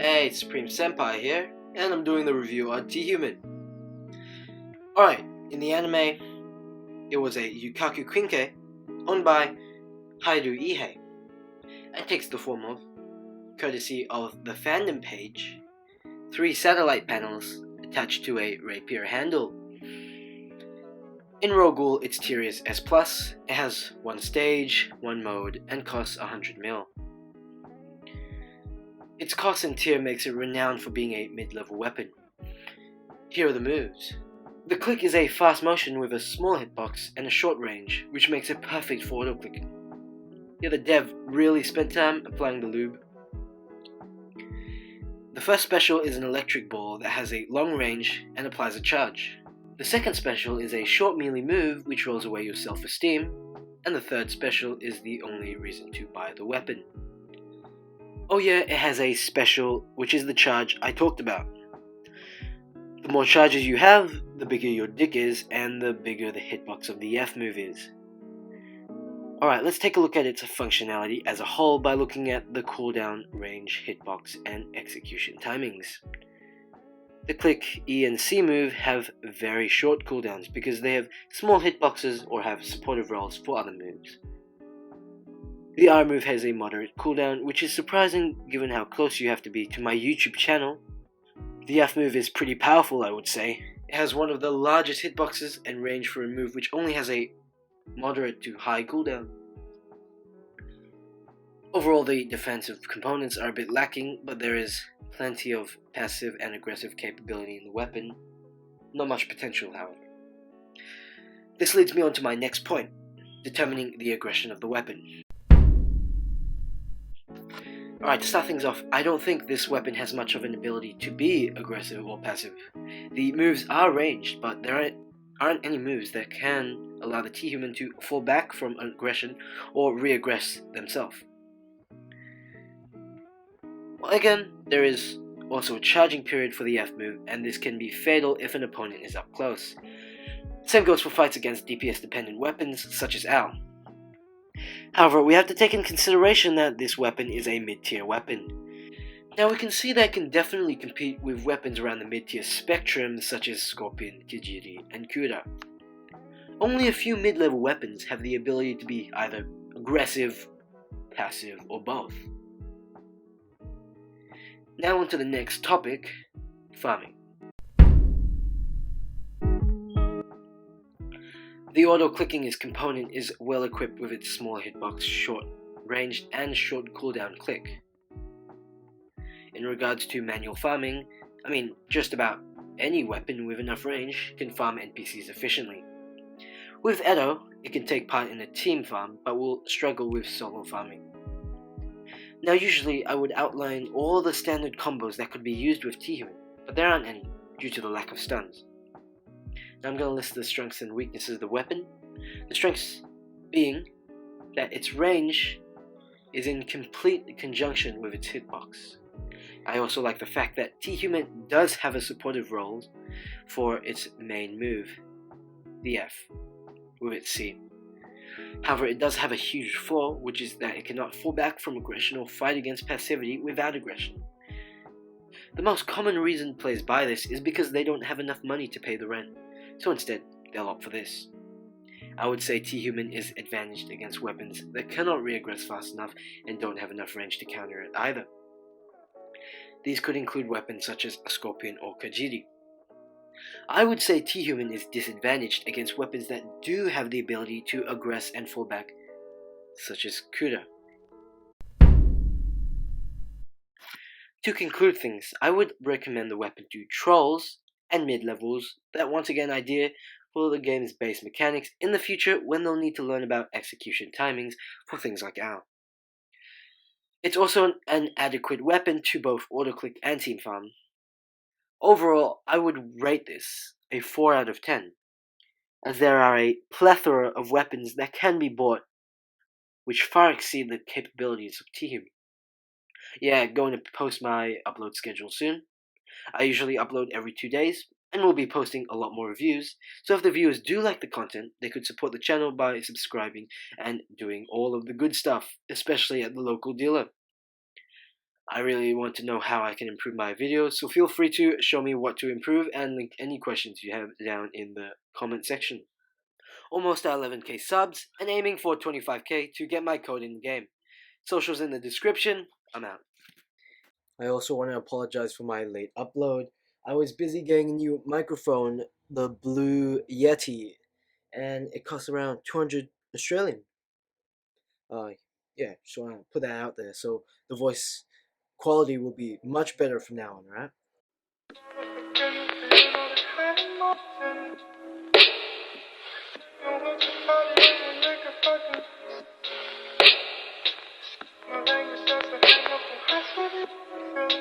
Hey, it's Supreme Senpai here, and I'm doing the review on T-Human. Alright, in the anime, it was a Yukaku Quinke owned by Haidu Ihei, and takes the form of, courtesy of the fandom page, 3 satellite panels attached to a rapier handle. In Rogul, its tier is S+, it has 1 stage, 1 mode, and costs 100 mil. Its cost and tier makes it renowned for being a mid-level weapon. Here are the moves. The click is a fast motion with a small hitbox and a short range, which makes it perfect for auto-clicking. Here the dev really spent time applying the lube. The first special is an electric ball that has a long range and applies a charge. The second special is a short melee move which rolls away your self-esteem, and the third special is the only reason to buy the weapon. Oh yeah, it has a special, which is the charge I talked about. The more charges you have, the bigger your dick is, and the bigger the hitbox of the F move is. Alright, let's take a look at its functionality as a whole by looking at the cooldown, range, hitbox, and execution timings. The click, E, and C move have very short cooldowns because they have small hitboxes or have supportive rolls for other moves. The R move has a moderate cooldown, which is surprising given how close you have to be to my YouTube channel. The F move is pretty powerful, I would say. It has one of the largest hitboxes and range for a move which only has a moderate to high cooldown. Overall, the defensive components are a bit lacking, but there is plenty of passive and aggressive capability in the weapon. Not much potential, however. This leads me on to my next point, determining the aggression of the weapon. Alright, to start things off, I don't think this weapon has much of an ability to be aggressive or passive. The moves are ranged, but there aren't any moves that can allow the T-Human to fall back from aggression or re-aggress themselves. Well, again, there is also a charging period for the F move, and this can be fatal if an opponent is up close. Same goes for fights against DPS-dependent weapons such as AL. However, we have to take in consideration that this weapon is a mid-tier weapon. Now we can see that it can definitely compete with weapons around the mid-tier spectrum such as Scorpion, Kijiri, and Kura. Only a few mid-level weapons have the ability to be either aggressive, passive, or both. Now on to the next topic, farming. The auto-clicking component is well equipped with its small hitbox, short range, and short cooldown click. In regards to manual farming, just about any weapon with enough range can farm NPCs efficiently. With Edo, it can take part in a team farm, but will struggle with solo farming. Now usually I would outline all the standard combos that could be used with T-Human, but there aren't any due to the lack of stuns. Now I'm going to list the strengths and weaknesses of the weapon. The strengths being that its range is in complete conjunction with its hitbox. I also like the fact that T-Human does have a supportive role for its main move, the F, with its C. However, it does have a huge flaw, which is that it cannot fall back from aggression or fight against passivity without aggression. The most common reason players buy this is because they don't have enough money to pay the rent. So instead, they'll opt for this. I would say T-Human is advantaged against weapons that cannot re-aggress fast enough and don't have enough range to counter it either. These could include weapons such as a Scorpion or Kajiri. I would say T-Human is disadvantaged against weapons that do have the ability to aggress and fall back, such as Kura. To conclude things, I would recommend the weapon to trolls and mid-levels that once again idea for the game's base mechanics in the future when they'll need to learn about execution timings for things like AL. It's also an adequate weapon to both auto-click and team farm. Overall, I would rate this a 4 out of 10, as there are a plethora of weapons that can be bought which far exceed the capabilities of T-Human. Yeah, going to post my upload schedule soon. I usually upload every 2 days, and will be posting a lot more reviews, so if the viewers do like the content, they could support the channel by subscribing and doing all of the good stuff, especially at the local dealer. I really want to know how I can improve my videos, so feel free to show me what to improve and link any questions you have down in the comment section. Almost at 11k subs and aiming for 25k to get my code in the game. Socials in the description. I'm out. I also want to apologize for my late upload. I was busy getting a new microphone, the Blue Yeti, and it costs around 200 Australian. Yeah, so I put that out there. So the voice quality will be much better from now on, right?